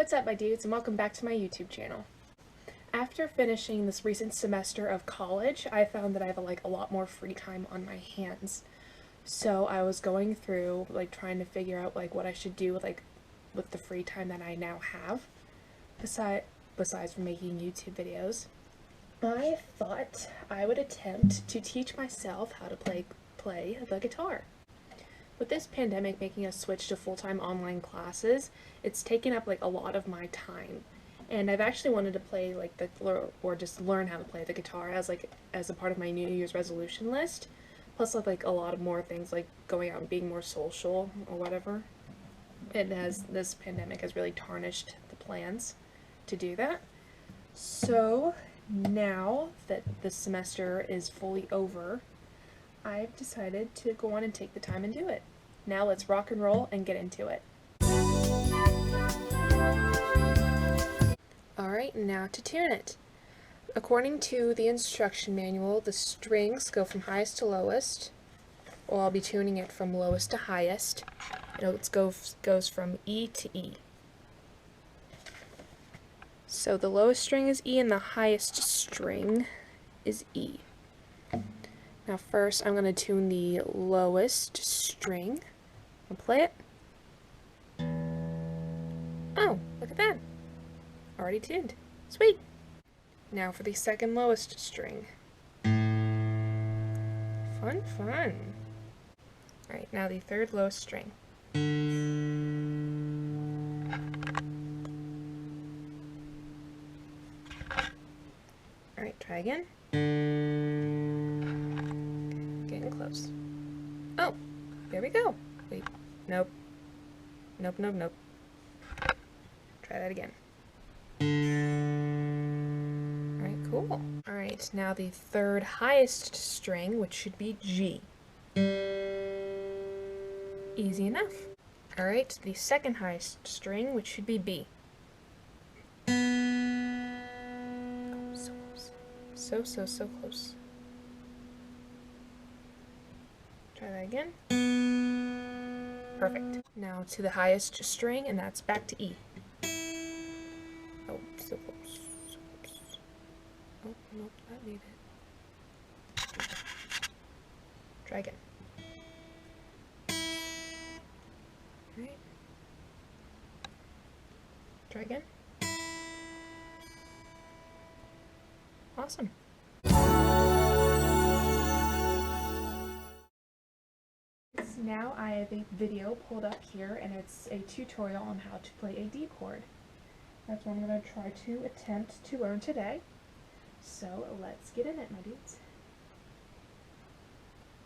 What's up, my dudes, and welcome back to my YouTube channel. After finishing this recent semester of college, I found that I have a lot more free time on my hands. So I was going through trying to figure out what I should do with the free time that I now have, besides from making YouTube videos. I thought I would attempt to teach myself how to play the guitar. With this pandemic making us switch to full-time online classes, it's taken up a lot of my time. And I've actually wanted to play or just learn how to play the guitar as a part of my New Year's resolution list. Plus a lot of more things like going out and being more social or whatever. And as this pandemic has really tarnished the plans to do that. So now that this semester is fully over, I've decided to go on and take the time and do it. Now let's rock and roll and get into it. Alright, now to tune it. According to the instruction manual, the strings go from highest to lowest. Well, I'll be tuning it from lowest to highest. It goes from E to E. So the lowest string is E and the highest string is E. Now first I'm going to tune the lowest string. I'll play it. Oh, look at that. Already tuned. Sweet. Now for the second lowest string. Fun, fun. Alright, now the third lowest string. Alright, try again. Getting close. Oh, there we go. Wait, nope. Nope, nope, nope. Try that again. Alright, cool. Alright, now the third highest string, which should be G. Easy enough. Alright, the second highest string, which should be B. Oh, so close. So close. Try that again. Perfect. Now to the highest string, and that's back to E. Oh, so close. So close. Oh, nope, that made it. Try again. Alright. Try again. Awesome. Now I have a video pulled up here, and it's a tutorial on how to play a D chord. That's what I'm going to try to attempt to learn today. So let's get in it, my dudes.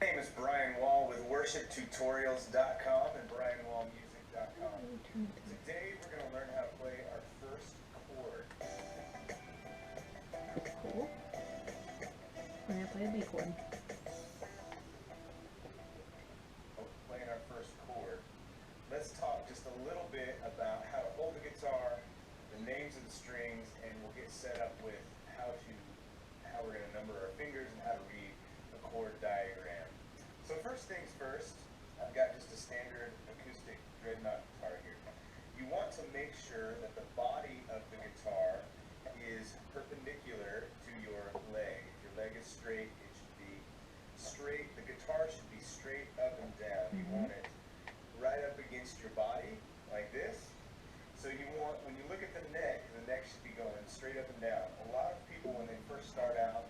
My name is Brian Wall with worshiptutorials.com and brianwallmusic.com. Today we're going to learn how to play our first chord. Cool. We're going to play a D chord. Playing our first chord. Let's talk just a little bit about how to hold the guitar, the names of the strings, and we'll get set up with how we're going to number our fingers and how to read the chord diagram. So first things first, I've got just a standard acoustic dreadnought guitar here. You want to make sure that the body of the guitar is perpendicular to your leg. If your leg is straight, it should be straight. The guitar should be straight up and down. You want it right up against your body, like this. So you want, when you look at the neck should be going straight up and down. A lot of people, when they first start out,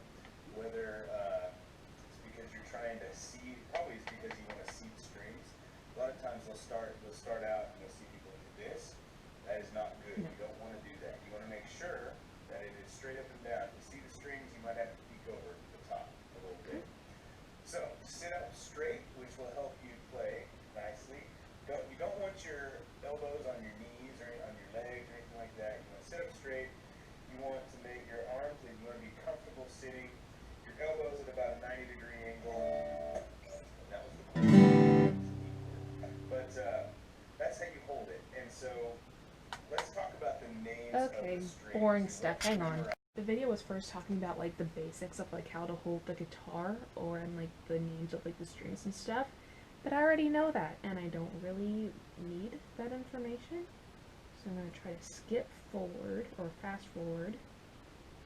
whether it's because you're trying to seed, probably it's because you want to seed the strings. A lot of times they'll start out and you'll see people do this. That is not good. You don't want to do that. You want to make sure that it is straight up and down. To see the strings, you might have to peek over the top a little bit. So sit up straight, which will help you play nicely. You don't want your elbows on your knees or on your legs or anything like that. You want to sit up straight. You want to make your arms, you want to be comfortable sitting. Your elbows at about a 90-degree angle. That was the chord. But that's how you hold it. And so let's talk about the names of the strings. Boring stuff. Hang on. The video was first talking about the basics of how to hold the guitar and the names of the strings and stuff. But I already know that, and I don't really need that information. So I'm going to try to skip forward, or fast forward,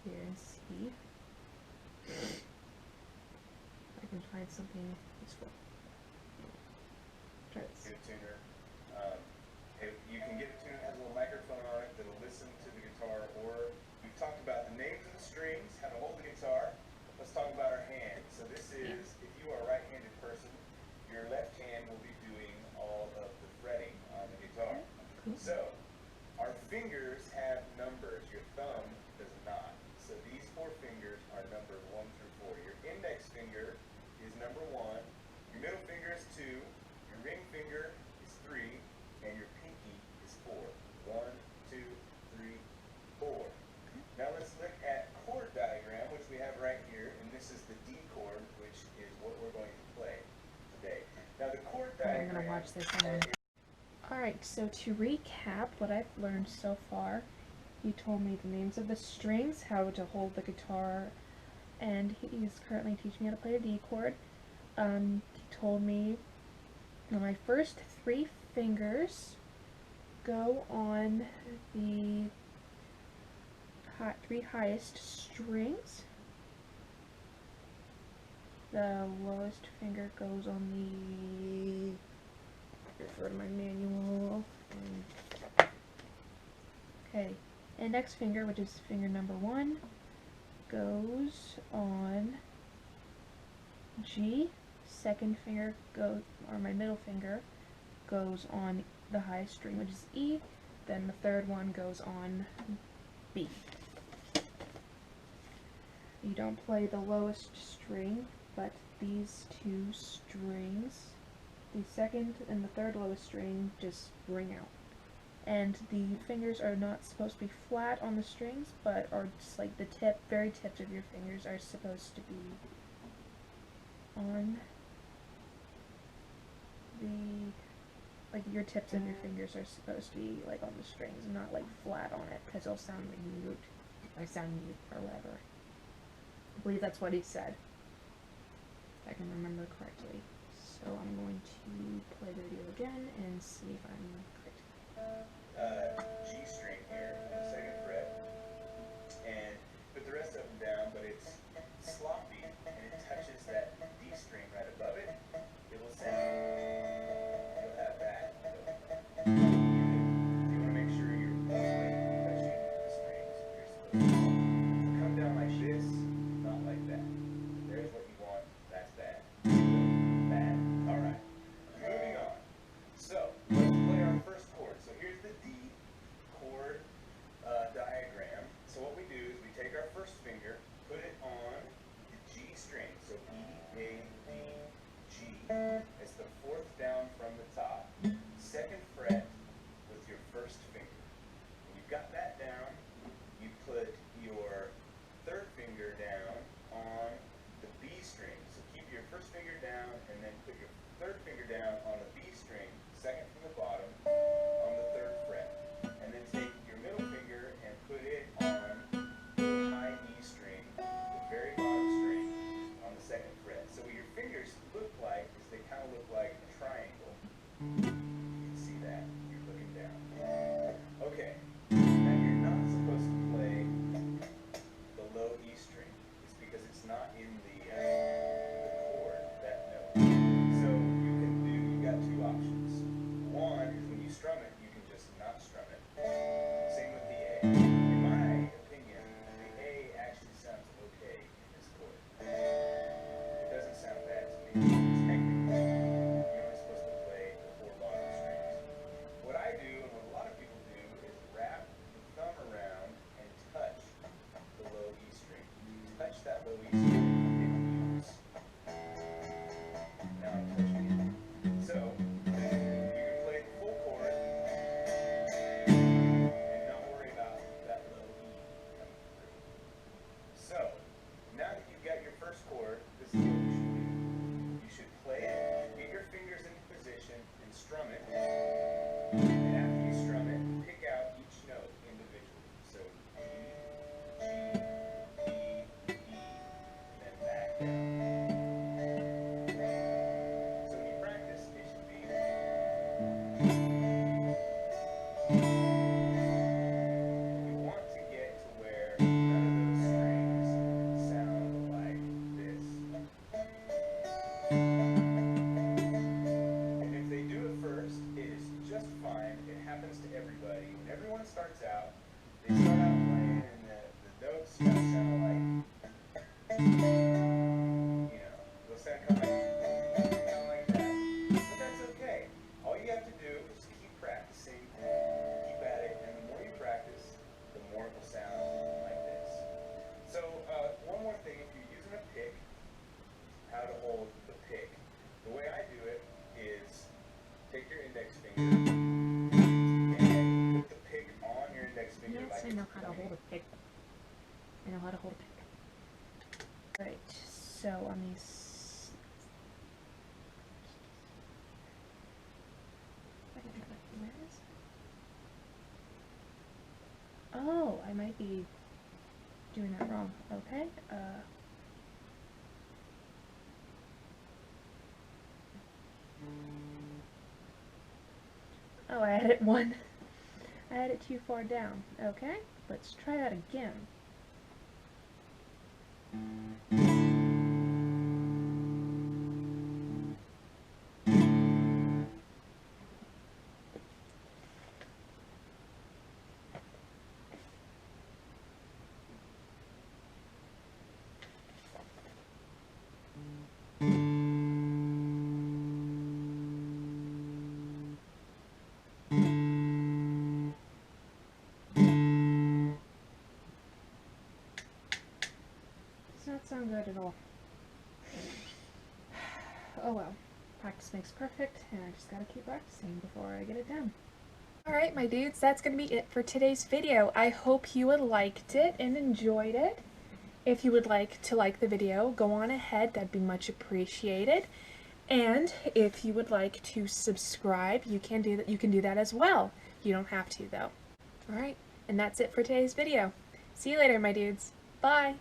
here and see if I can find something useful. Try this. Get a tuner. You can get a tuner that has a little microphone on it that'll listen to the guitar, or we've talked about the names of the strings, how to hold the guitar. Let's talk about our hands. So this is, if you are a right-handed person, your left hand will be doing all of the fretting on the guitar. Cool. So our fingers have numbers. Your thumb does not. So these 4 fingers are numbered 1 through 4. Your index finger is number 1. Your middle finger is 2. Your ring finger is 3. And your pinky is 4. 1, 2, 3, 4. Now let's look at chord diagram, which we have right here. And this is the D chord, which is what we're going to play today. Now the chord diagram. I'm going to watch this one. Alright, so to recap what I've learned so far, you told me the names of the strings, how to hold the guitar, and he's currently teaching me how to play a D chord. He told me that my first 3 fingers go on the 3 highest strings. The lowest finger goes on the, refer to my manual. Okay, index finger, which is finger number 1, goes on G. Second finger goes, or my middle finger, goes on the highest string, which is E. Then the third one goes on B. You don't play the lowest string, but these 2 strings, the second and the third lowest string, just ring out. And the fingers are not supposed to be flat on the strings, but are just like the very tips of your fingers are supposed to be on the, like your tips of your fingers are supposed to be like on the strings and not like flat on it, because it'll sound like mute. I sound mute or whatever. I believe that's what he said, if I can remember correctly. So I'm going to play the video again and see if I'm correct. G string here in the 2nd fret, and put the rest of them down, but it's sloppy and it touches that D string right above it. It will sound, you'll have that. So you want to make sure you're touching the strings. You're supposed to come down like this, not like that. There's what you want. That's bad. Bad. All right. Moving on. So let's play our first chord. So here's the D chord diagram. So what we do is we take our first finger, put it on the G string. So E, A, D, G. It's the 4th down from the top. 2nd fret with your first finger. When you've got that down, you put your 3rd finger down on the B string. So keep your first finger down and then put your 3rd finger down on the B string, 2nd from the bottom, on the 3rd fret. And then take your middle finger and put it on the high E string, the very bottom string, on the 2nd fret. So what your fingers look like is they kind of look like a triangle. You can see that. You're looking down. Okay. Now you're not supposed to play the low E string. It's because it's not in the chord, that note. So you got 2 options. One is when you strum it, you can just not strum it. Same with the A. In my opinion, the A actually sounds okay in this chord. It doesn't sound bad to me. Technically, you're only supposed to play the 4 bottom strings. What I do, and what a lot of people do, is wrap the thumb around and touch the low E string. Touch that low E string. It mutes. Now I'm touching it. So you can play the full chord and not worry about everyone starts out, they start out playing and the notes kind of sound like, they'll sound kind of like that. But that's okay. All you have to do is keep practicing, keep at it, and the more you practice, the more it will sound like this. So one more thing, if you're using a pick, how to hold the pick. The way I do it is take your index finger and put the pick on your index finger. Yes, I know how to hold a pick. I know how to hold a pick. Right, so on these... Where is it? Oh, I might be doing that wrong. Okay, oh, I had it I had it too far down. Okay, let's try that again. Does not sound good at all. Oh well, practice makes perfect, and I just gotta keep practicing before I get it down. Alright, my dudes, that's gonna be it for today's video. I hope you liked it and enjoyed it. If you would like to like the video, go on ahead, that'd be much appreciated. And if you would like to subscribe, you can do that as well. You don't have to though. Alright, and that's it for today's video. See you later, my dudes. Bye!